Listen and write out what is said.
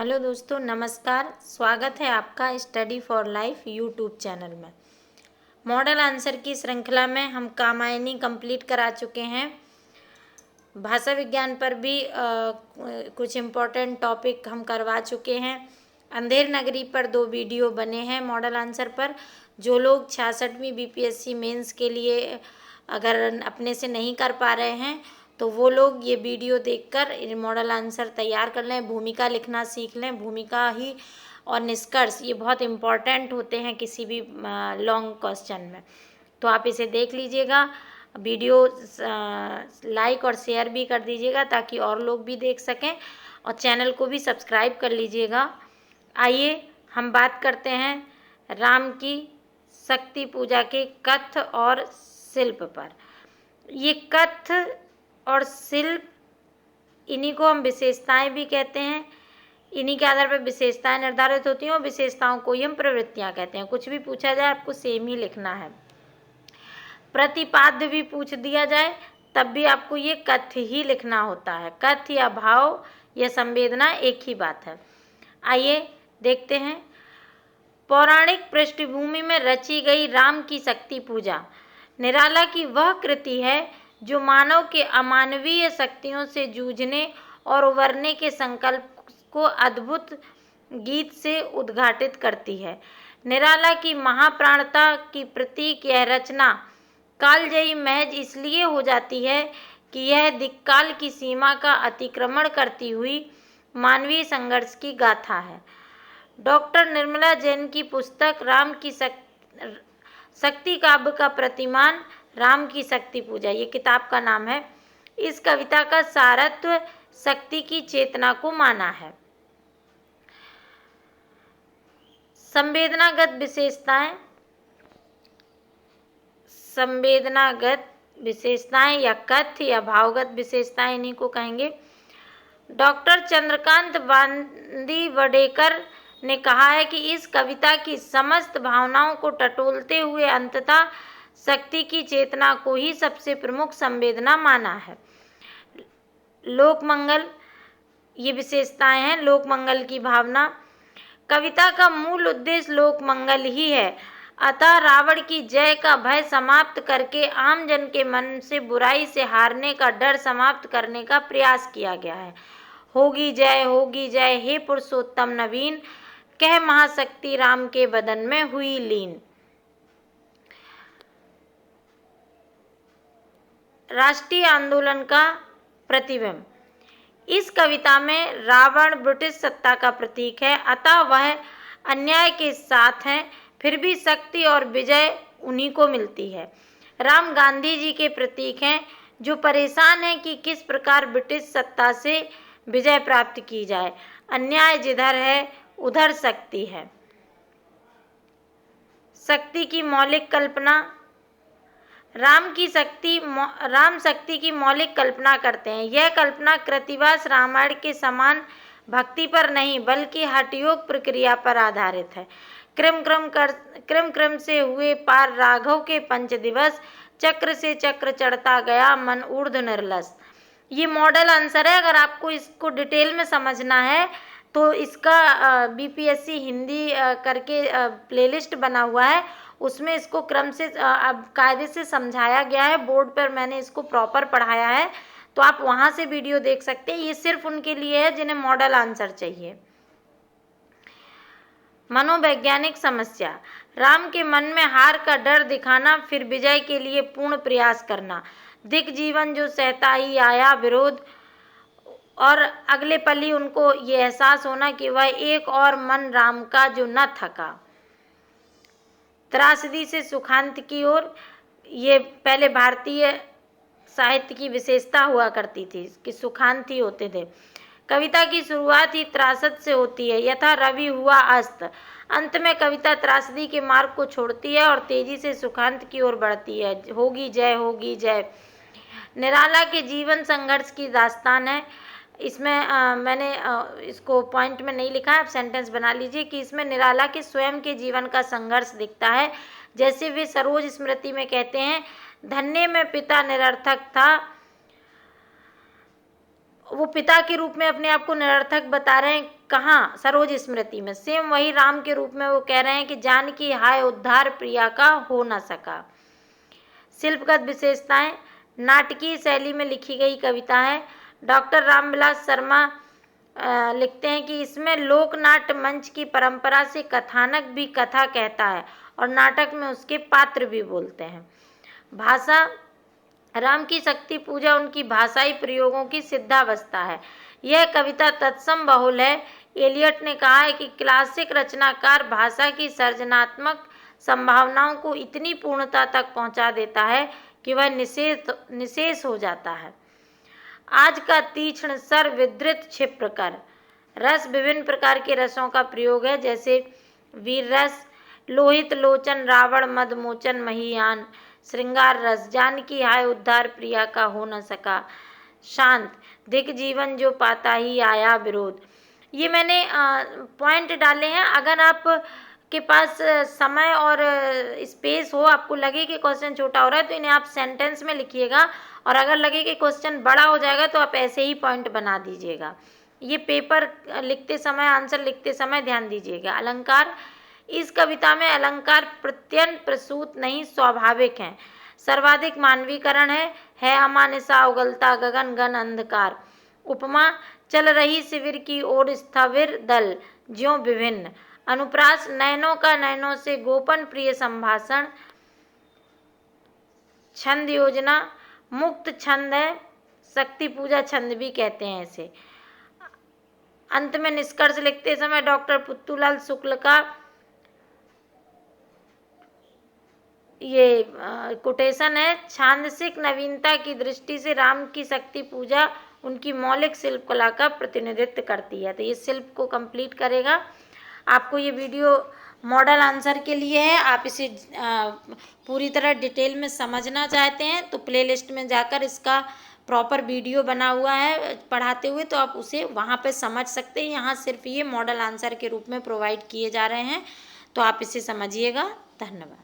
Hello दोस्तों, नमस्कार। स्वागत है आपका study for life YouTube channel में। मॉडल आंसर की श्रृंखला में हम कामायनी कंप्लीट करा चुके हैं। भाषा विज्ञान पर भी कुछ इम्पोर्टेंट टॉपिक हम करवा चुके हैं। अंधेर नगरी पर 2 वीडियो बने हैं मॉडल आंसर पर। जो लोग 66वीं बीपीएससी मेंस के लिए अगर अपने से नहीं कर पा रहे हैं तो वो लोग ये वीडियो देखकर मॉडल आंसर तैयार कर लें, भूमिका लिखना सीख लें। भूमिका ही और निष्कर्ष ये बहुत इम्पॉर्टेंट होते हैं किसी भी लॉन्ग क्वेश्चन में। तो आप इसे देख लीजिएगा, वीडियो लाइक और शेयर भी कर दीजिएगा ताकि और लोग भी देख सकें, और चैनल को भी सब्सक्राइब कर लीजिएगा। आइए हम बात करते हैं राम की शक्ति पूजा के कथ और शिल्प पर। ये कथ और शिल्प, इन्हीं को हम विशेषताएं भी कहते हैं। इन्हीं के आधार पर विशेषताएं निर्धारित होती हैं और विशेषताओं को ही हम प्रवृत्तियां कहते हैं। कुछ भी पूछा जाए आपको सेम ही लिखना है। प्रतिपाद्य भी पूछ दिया जाए तब भी आपको ये कथ ही लिखना होता है। कथ या भाव या संवेदना एक ही बात है। आइए देखते हैं। पौराणिक पृष्ठभूमि में रची गई राम की शक्ति पूजा निराला की वह कृति है जो मानव के अमानवीय शक्तियों से जूझने और उबरने के संकल्प को अद्भुत गीत से उद्घाटित करती है। निराला की महाप्राणता की प्रतीक यह रचना कालजयी महज इसलिए हो जाती है कि यह दिक्काल की सीमा का अतिक्रमण करती हुई मानवीय संघर्ष की गाथा है। डॉक्टर निर्मला जैन की पुस्तक राम की शक्ति काव्य का प्रतिमान राम की शक्ति पूजा, ये किताब का नाम है। इस कविता का सारत्व शक्ति की चेतना को माना है। संवेदनागत विशेषताएं, संवेदनागत विशेषताएं या कथ या भावगत विशेषताएं इन्हीं को कहेंगे। डॉक्टर चंद्रकांत बांदीवडेकर ने कहा है कि इस कविता की समस्त भावनाओं को टटोलते हुए अंततः शक्ति की चेतना को ही सबसे प्रमुख संवेदना माना है। लोकमंगल, ये विशेषताएं हैं। लोकमंगल की भावना, कविता का मूल उद्देश्य लोकमंगल ही है, अतः रावण की जय का भय समाप्त करके आम जन के मन से बुराई से हारने का डर समाप्त करने का प्रयास किया गया है। होगी जय हे पुरुषोत्तम नवीन, कह महाशक्ति राम के बदन में हुई लीन। राष्ट्रीय आंदोलन का प्रतिबिंब, इस कविता में रावण ब्रिटिश सत्ता का प्रतीक है, अतः वह अन्याय के साथ हैं, फिर भी शक्ति और विजय उन्हीं को मिलती है। राम गांधी जी के प्रतीक हैं जो परेशान हैं कि किस प्रकार ब्रिटिश सत्ता से विजय प्राप्त की जाए। अन्याय जिधर है उधर शक्ति है। शक्ति की मौलिक कल्पना, राम शक्ति की मौलिक कल्पना करते हैं। यह कल्पना कृतिवास रामायण के समान भक्ति पर नहीं बल्कि हठयोग प्रक्रिया पर आधारित है। क्रम क्रम से हुए पार राघव के पंच दिवस, चक्र से चक्र चढ़ता गया मन ऊर्ध्व निर्लस। ये मॉडल आंसर है। अगर आपको इसको डिटेल में समझना है तो इसका बीपीएससी हिंदी करके प्लेलिस्ट बना हुआ है, उसमें इसको क्रम से कायदे से समझाया गया है। बोर्ड पर मैंने इसको प्रॉपर पढ़ाया है, तो आप वहाँ से वीडियो देख सकते हैं। ये सिर्फ उनके लिए है जिन्हें मॉडल आंसर चाहिए। मनोवैज्ञानिक समस्या, राम के मन में हार का डर दिखाना, फिर विजय के लिए पूर्ण प्रयास करना। दिक जीवन जो सहता ही आया विरोध, और अगले पल ही उनको ये एहसास होना कि वह एक और मन राम का जो न थका। त्रासदी से सुखांत की ओर, ये पहले भारतीय साहित्य की विशेषता हुआ करती थी कि सुखांत ही होते थे। कविता की शुरुआत ही त्रासद से होती है, यथा रवि हुआ अस्त। अंत में कविता त्रासदी के मार्ग को छोड़ती है और तेजी से सुखांत की ओर बढ़ती है। होगी जय। निराला के जीवन संघर्ष की दास्तान है। इसमें मैंने इसको पॉइंट में नहीं लिखा है, आप सेंटेंस बना लीजिए कि इसमें निराला के स्वयं के जीवन का संघर्ष दिखता है। जैसे वे सरोज स्मृति में कहते हैं, धन्य में पिता निरर्थक था वो पिता के रूप में अपने आप को निरर्थक बता रहे हैं। कहाँ? सरोज स्मृति में। सेम वही राम के रूप में वो कह रहे हैं कि जानकी हाय उद्धार प्रिया का हो न सका। शिल्पगत विशेषताएं, नाटकीय शैली में लिखी गई कविता है। डॉक्टर रामविलास शर्मा लिखते हैं कि इसमें लोकनाट्य मंच की परंपरा से कथानक भी कथा कहता है और नाटक में उसके पात्र भी बोलते हैं। भाषा, राम की शक्ति पूजा उनकी भाषाई प्रयोगों की सिद्धावस्था है। यह कविता तत्सम बहुल है। एलियट ने कहा है कि क्लासिक रचनाकार भाषा की सर्जनात्मक संभावनाओं को इतनी पूर्णता तक पहुंचा देता है कि वह निशेष हो जाता है। आज का तीक्ष्ण सर विद्रुत क्षिप्र कर रस विभिन्न प्रकार के रसों का प्रयोग है, जैसे वीर रस, लोहित लोचन रावण मदमोचन महियान, श्रृंगार रस, जानकी हाय उद्धार प्रिया का हो न सका, शांत, दिक जीवन जो पाता ही आया विरोध। ये मैंने पॉइंट डाले हैं। अगर आप के पास समय और स्पेस हो, आपको लगे कि क्वेश्चन छोटा हो रहा है, तो इन्हें आप सेंटेंस में लिखिएगा, और अगर लगे कि क्वेश्चन बड़ा हो जाएगा तो आप ऐसे ही पॉइंट बना दीजिएगा। ये पेपर लिखते समय, आंसर लिखते समय ध्यान दीजिएगा। अलंकार, इस कविता में अलंकार प्रत्यंत प्रसूत नहीं स्वाभाविक हैं। सर्वाधिक मानवीकरण है अमानिसा उगलता गगन घन अंधकार। उपमा, चल रही शिविर की ओर स्थविर दल ज्यों विभिन्न। अनुप्रास, नयनों का नयनों से गोपन प्रिय संभाषण। छंद योजना, मुक्त छंद है, शक्ति पूजा छंद भी कहते हैं इसे। अंत में निष्कर्ष लिखते समय डॉक्टर पुत्तूलाल शुक्ल का ये कोटेशन है, छांदसिक नवीनता की दृष्टि से राम की शक्ति पूजा उनकी मौलिक शिल्प कला का प्रतिनिधित्व करती है। तो ये शिल्प को कंप्लीट करेगा। आपको ये वीडियो मॉडल आंसर के लिए है। आप इसे पूरी तरह डिटेल में समझना चाहते हैं तो प्लेलिस्ट में जाकर इसका प्रॉपर वीडियो बना हुआ है पढ़ाते हुए, तो आप उसे वहाँ पे समझ सकते हैं। यहाँ सिर्फ ये मॉडल आंसर के रूप में प्रोवाइड किए जा रहे हैं, तो आप इसे समझिएगा। धन्यवाद।